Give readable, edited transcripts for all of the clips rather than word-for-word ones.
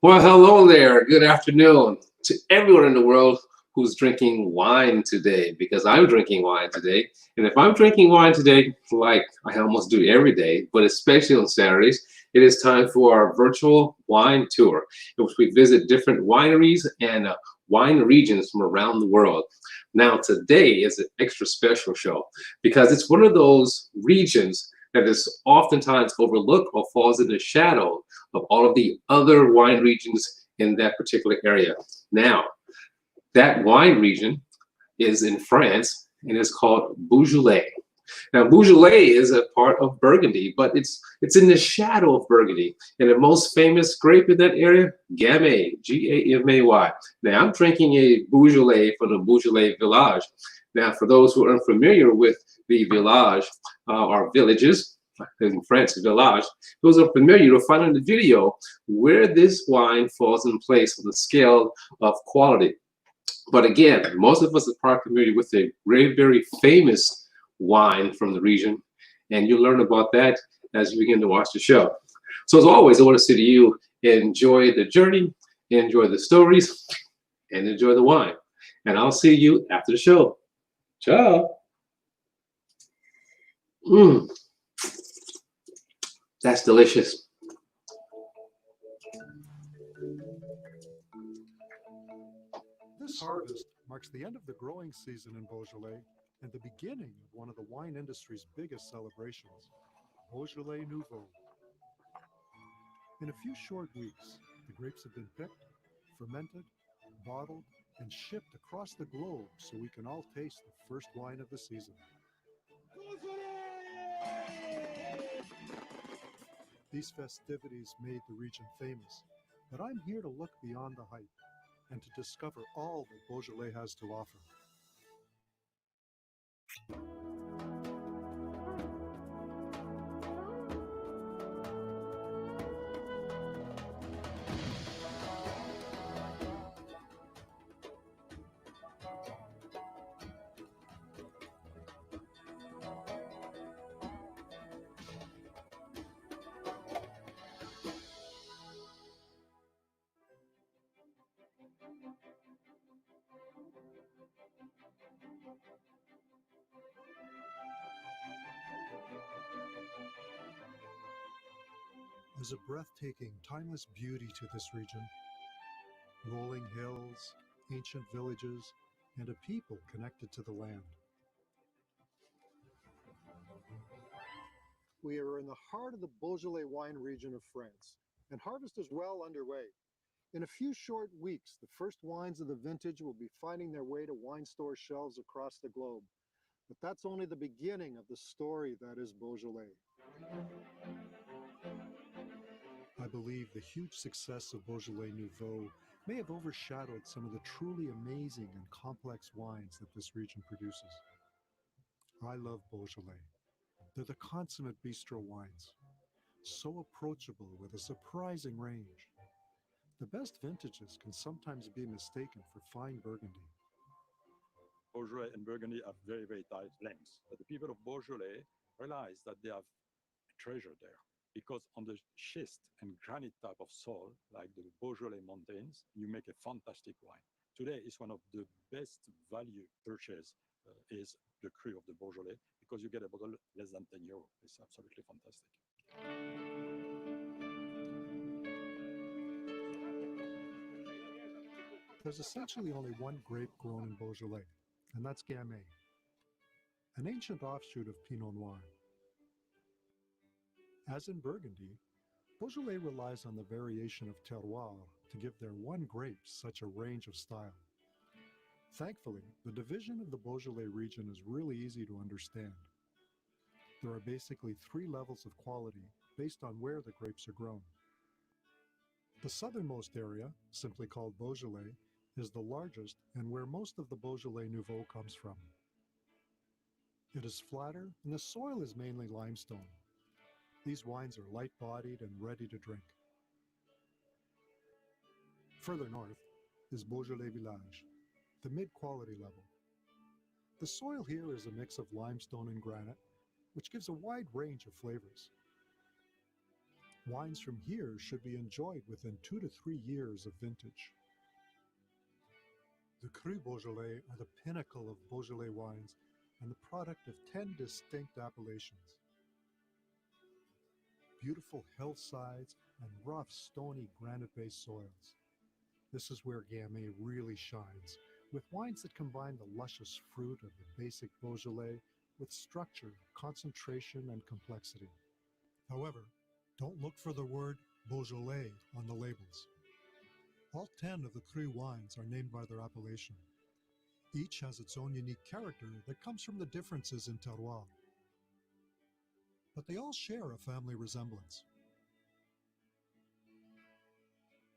Well, hello there. Good afternoon to everyone in the world who's drinking wine today, because I'm drinking wine today. And if I'm drinking wine today, like I almost do every day, but especially on Saturdays, it is time for our virtual wine tour, in which we visit different wineries and wine regions from around the world. Now, today is an extra special show because it's one of those regions that is oftentimes overlooked or falls in the shadow of all of the other wine regions in that particular area. Now, that wine region is in France and is called Beaujolais. Now, Beaujolais is a part of Burgundy, but it's in the shadow of Burgundy. And the most famous grape in that area, Gamay, Gamay. Now, I'm drinking a Beaujolais from the Beaujolais village. Now, for those who are unfamiliar with the village or villages, in France, village, those are familiar, you'll find in the video where this wine falls in place on the scale of quality. But again, most of us are probably familiar with a very, very famous wine from the region, and you'll learn about that as you begin to watch the show. So as always, I want to say to you, enjoy the journey, enjoy the stories, and enjoy the wine. And I'll see you after the show. Ciao. That's delicious. This harvest marks the end of the growing season in Beaujolais and the beginning of one of the wine industry's biggest celebrations, Beaujolais Nouveau. In a few short weeks, the grapes have been picked, fermented, bottled, and shipped across the globe so we can all taste the first wine of the season. These festivities made the region famous, but I'm here to look beyond the hype and to discover all that Beaujolais has to offer. There's a breathtaking, timeless beauty to this region. Rolling hills, ancient villages, and a people connected to the land. We are in the heart of the Beaujolais wine region of France, and harvest is well underway. In a few short weeks, the first wines of the vintage will be finding their way to wine store shelves across the globe. But that's only the beginning of the story that is Beaujolais. I believe the huge success of Beaujolais Nouveau may have overshadowed some of the truly amazing and complex wines that this region produces. I love Beaujolais. They're the consummate bistro wines, so approachable with a surprising range. The best vintages can sometimes be mistaken for fine Burgundy. Beaujolais and Burgundy have very, very tight links. But the people of Beaujolais realize that they have a treasure there because on the schist and granite type of soil, like the Beaujolais mountains, you make a fantastic wine. Today is one of the best value purchase is the cru of the Beaujolais because you get a bottle less than 10 euros. It's absolutely fantastic. There's essentially only one grape grown in Beaujolais, and that's Gamay, an ancient offshoot of Pinot Noir. As in Burgundy, Beaujolais relies on the variation of terroir to give their one grape such a range of style. Thankfully, the division of the Beaujolais region is really easy to understand. There are basically three levels of quality based on where the grapes are grown. The southernmost area, simply called Beaujolais, is the largest and where most of the Beaujolais Nouveau comes from. It is flatter and the soil is mainly limestone. These wines are light-bodied and ready to drink. Further north is Beaujolais Village, the mid-quality level. The soil here is a mix of limestone and granite, which gives a wide range of flavors. Wines from here should be enjoyed within 2 to 3 years of vintage. The Currie Beaujolais are the pinnacle of Beaujolais wines and the product of 10 distinct appellations. Beautiful hillsides and rough, stony, granite-based soils. This is where Gamay really shines, with wines that combine the luscious fruit of the basic Beaujolais with structure, concentration, and complexity. However, don't look for the word Beaujolais on the labels. All 10 of the Currie wines are named by their appellation. Each has its own unique character that comes from the differences in terroir. But they all share a family resemblance.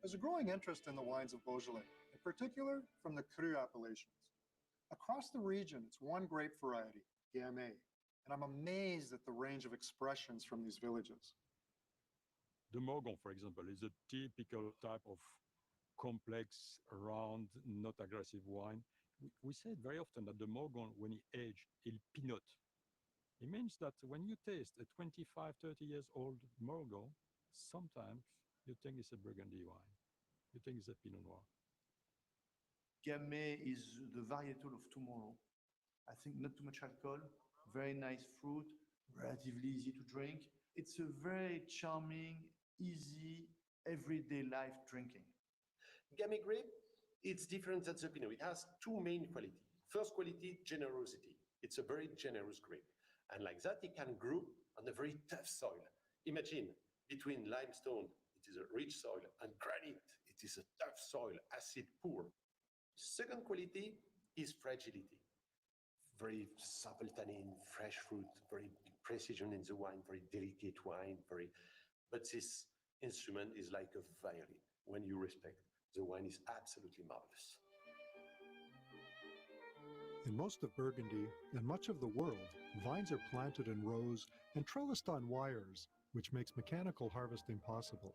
There's a growing interest in the wines of Beaujolais, in particular from the Cru appellations. Across the region, it's one grape variety, Gamay, and I'm amazed at the range of expressions from these villages. The Morgon, for example, is a typical type of complex, round, not aggressive wine. We say very often that the Morgon, when he aged, il pinote. It means that when you taste a 25, 30 years old Morgon, sometimes you think it's a Burgundy wine. You think it's a Pinot Noir. Gamay is the varietal of tomorrow. I think not too much alcohol, very nice fruit, relatively easy to drink. It's a very charming, easy, everyday life drinking. Gamay grape, it's different than the Pinot. It has two main qualities. First quality, generosity. It's a very generous grape. And like that, it can grow on a very tough soil. Imagine between limestone, it is a rich soil, and granite, it is a tough soil, acid poor. Second quality is fragility. Very supple tannin, fresh fruit, very big precision in the wine, very delicate wine, but this instrument is like a violin. When you respect, the wine is absolutely marvelous. In most of Burgundy and much of the world, vines are planted in rows and trellised on wires, which makes mechanical harvesting possible.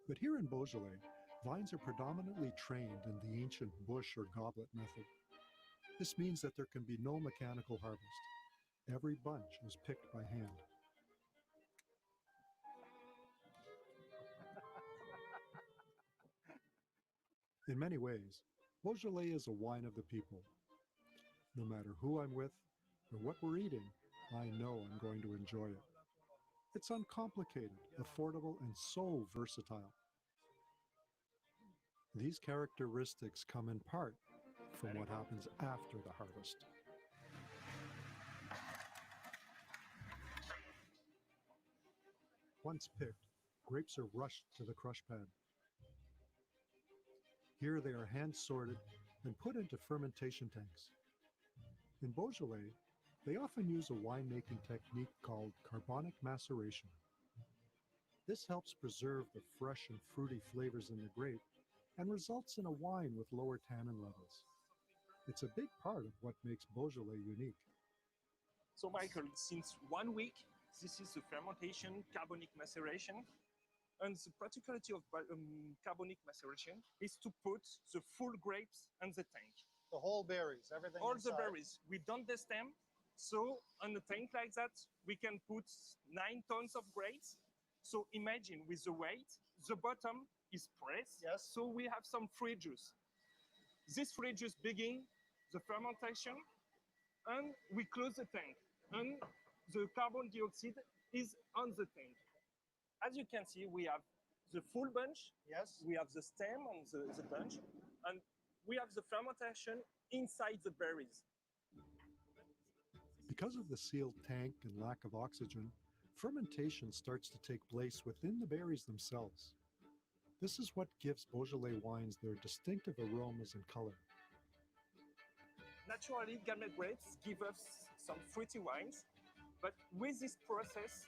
But here in Beaujolais, vines are predominantly trained in the ancient bush or goblet method. This means that there can be no mechanical harvest. Every bunch is picked by hand. In many ways, Beaujolais is a wine of the people. No matter who I'm with or what we're eating, I know I'm going to enjoy it. It's uncomplicated, affordable, and so versatile. These characteristics come in part from what happens after the harvest. Once picked, grapes are rushed to the crush pad. Here they are hand sorted and put into fermentation tanks. In Beaujolais, they often use a winemaking technique called carbonic maceration. This helps preserve the fresh and fruity flavors in the grape and results in a wine with lower tannin levels. It's a big part of what makes Beaujolais unique. So Michael, since 1 week, this is the fermentation, carbonic maceration. And the particularity of carbonic maceration is to put the full grapes in the tank. The whole berries, everything All inside. the berries. We don't destem. So on a tank like that, we can put 9 tons of grapes. So imagine with the weight, the bottom is pressed. Yes. So we have some free juice. This free juice begins the fermentation, and we close the tank. And the carbon dioxide is on the tank. As you can see, we have the full bunch. Yes. We have the stem on the bunch, and we have the fermentation inside the berries. Because of the sealed tank and lack of oxygen, fermentation starts to take place within the berries themselves. This is what gives Beaujolais wines their distinctive aromas and color. Naturally, Gamay grapes give us some fruity wines, but with this process,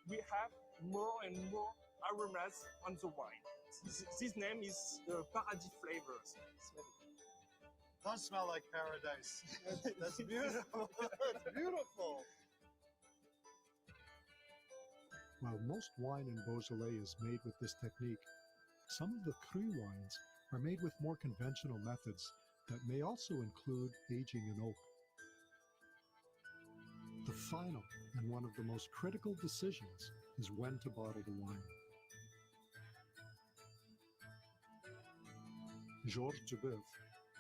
we have more and more aromas on the wine. This name is Paradis Flavors. Does smell like paradise. That's beautiful. That's beautiful. While most wine in Beaujolais is made with this technique, some of the Cru wines are made with more conventional methods that may also include aging in oak. The final and one of the most critical decisions is when to bottle the wine. Georges Duboeuf,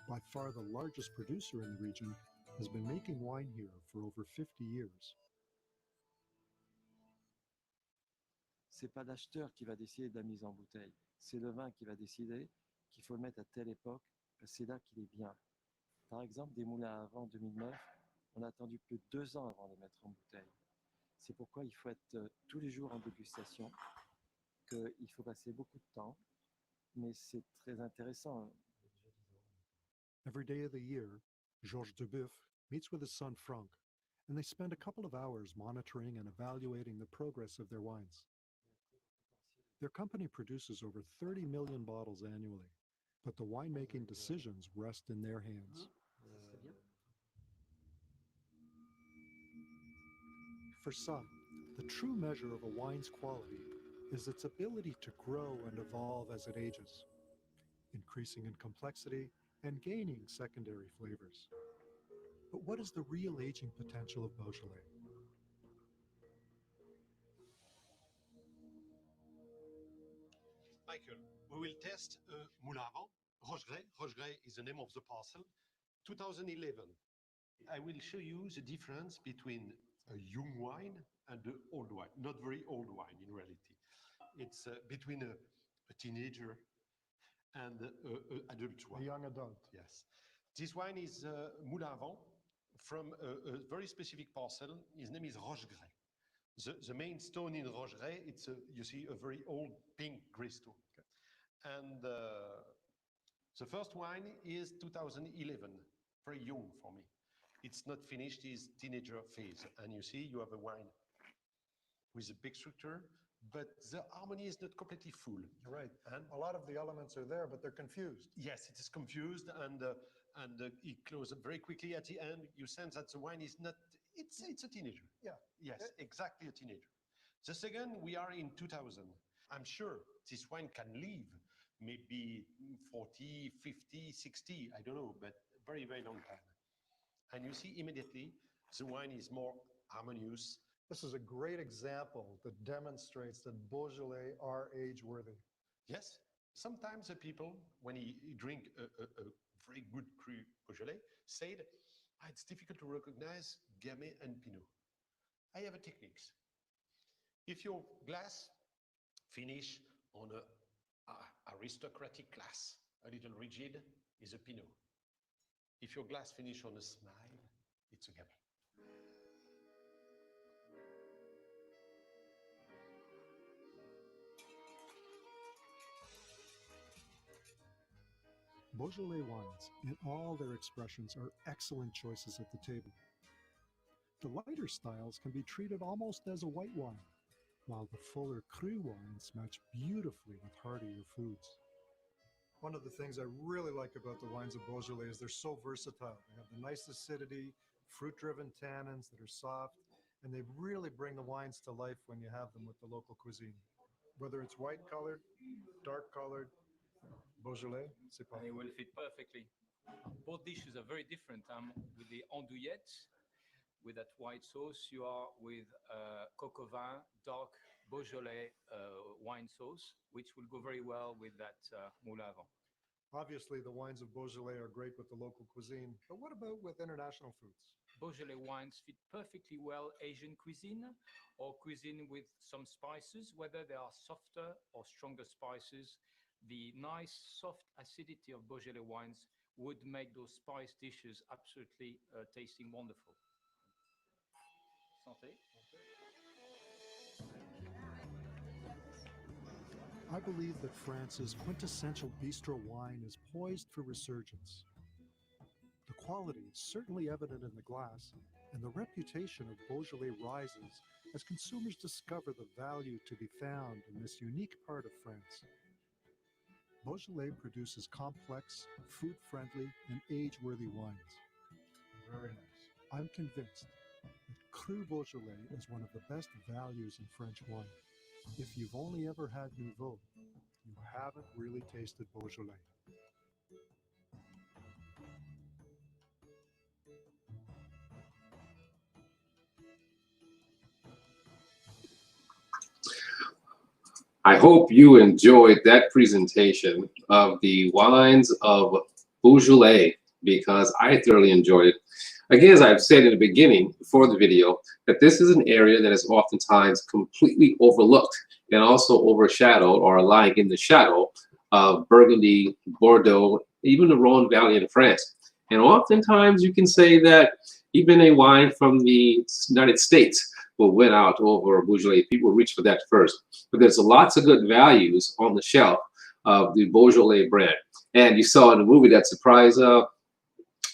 by far the largest producer in the region, has been making wine here for over 50 years. C'est pas l'acheteur qui va décider de la mise en bouteille. C'est le vin qui va décider qu'il faut le mettre à telle époque, parce que c'est là qu'il est bien. Par exemple, des moulins à vent 2009, on a attendu plus de 2 ans avant de les mettre en bouteille. C'est pourquoi il faut être tous les jours en dégustation, qu'il faut passer beaucoup de temps, mais c'est très intéressant. Every day of the year, Georges Duboeuf meets with his son Franck, and they spend a couple of hours monitoring and evaluating the progress of their wines. Their company produces over 30 million bottles annually, but the winemaking decisions rest in their hands. For some, the true measure of a wine's quality is its ability to grow and evolve as it ages, increasing in complexity and gaining secondary flavors. But what is the real aging potential of Beaujolais? Michael, we will test Moulin à Vent, Rochegrès. Rochegrès is the name of the parcel. 2011. I will show you the difference between a young wine and an old wine. Not very old wine in reality. It's between a teenager and an adult wine. A young adult. Yes. This wine is Moulin à Vent from a very specific parcel. His name is Rochegrès. The main stone in Rochegrès, it's you see a very old pink gray stone. Okay. And the first wine is 2011, very young for me. It's not finished his teenager phase. And you see, you have a wine with a big structure, but the harmony is not completely full. You're right. And A lot of the elements are there, but they're confused. yes, it is confused, and it closes very quickly at the end. You sense that the wine is not, it's a teenager. Yeah. Yes, exactly a teenager. The second, we are in 2000. I'm sure this wine can live maybe 40, 50, 60, I don't know, but very, very long time. And you see immediately the wine is more harmonious. This is a great example that demonstrates that Beaujolais are age-worthy. Yes, sometimes the people, when he drink a very good Currie Beaujolais, said, it's difficult to recognize Gamay and Pinot. I have a technique. If your glass finish on a aristocratic glass, a little rigid, is a Pinot. If your glass finish on a smile, it's a Gamay. Beaujolais wines, in all their expressions, are excellent choices at the table. The lighter styles can be treated almost as a white wine, while the fuller cru wines match beautifully with heartier foods. One of the things I really like about the wines of Beaujolais is they're so versatile. They have the nice acidity, fruit-driven tannins that are soft, and they really bring the wines to life when you have them with the local cuisine. Whether it's white-colored, dark-colored, Beaujolais, c'est pas. And it will fit perfectly. Both dishes are very different. With the andouillette, with that white sauce, you are with coq au vin, dark Beaujolais wine sauce, which will go very well with that moulin à vent. Obviously, the wines of Beaujolais are great with the local cuisine, but what about with international foods? Beaujolais wines fit perfectly well Asian cuisine or cuisine with some spices, whether they are softer or stronger spices. The nice soft acidity of Beaujolais wines would make those spice dishes absolutely tasting wonderful. Santé. I believe that France's quintessential bistro wine is poised for resurgence. The quality is certainly evident in the glass, and the reputation of Beaujolais rises as consumers discover the value to be found in this unique part of France. Beaujolais produces complex, food-friendly, and age-worthy wines. Very nice. I'm convinced that Cru Beaujolais is one of the best values in French wine. If you've only ever had Nouveau, you haven't really tasted Beaujolais. I hope you enjoyed that presentation of the wines of Beaujolais, because I thoroughly enjoyed it. Again, as I've said in the beginning, before the video, that this is an area that is oftentimes completely overlooked and also overshadowed or lying in the shadow of Burgundy, Bordeaux, even the Rhone Valley in France. And oftentimes you can say that even a wine from the United States will win out over Beaujolais. People reach for that first. But there's lots of good values on the shelf of the Beaujolais brand. And you saw in the movie that surprise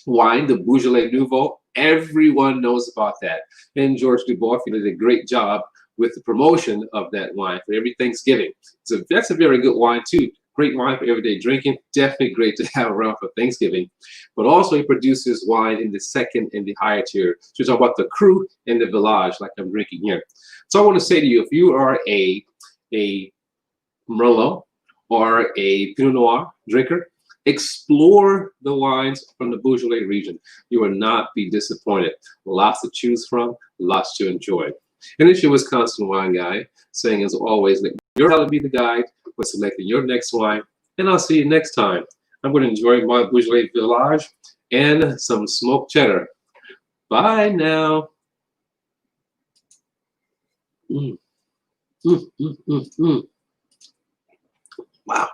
wine, the Beaujolais Nouveau. Everyone knows about that. And George Dubois did a great job with the promotion of that wine for every Thanksgiving. So that's a very good wine too. Great wine for everyday drinking. Definitely great to have around for Thanksgiving. But also he produces wine in the second and the higher tier. So we talk about the Cru and the Village, like I'm drinking here. So I want to say to you, if you are a Merlot or a Pinot Noir drinker, explore the wines from the Beaujolais region. You will not be disappointed. Lots to choose from, lots to enjoy. And it's your Wisconsin wine guy saying, as always, let your palate be the guide for selecting your next wine. And I'll see you next time. I'm going to enjoy my Beaujolais Village and some smoked cheddar. Bye now. Wow.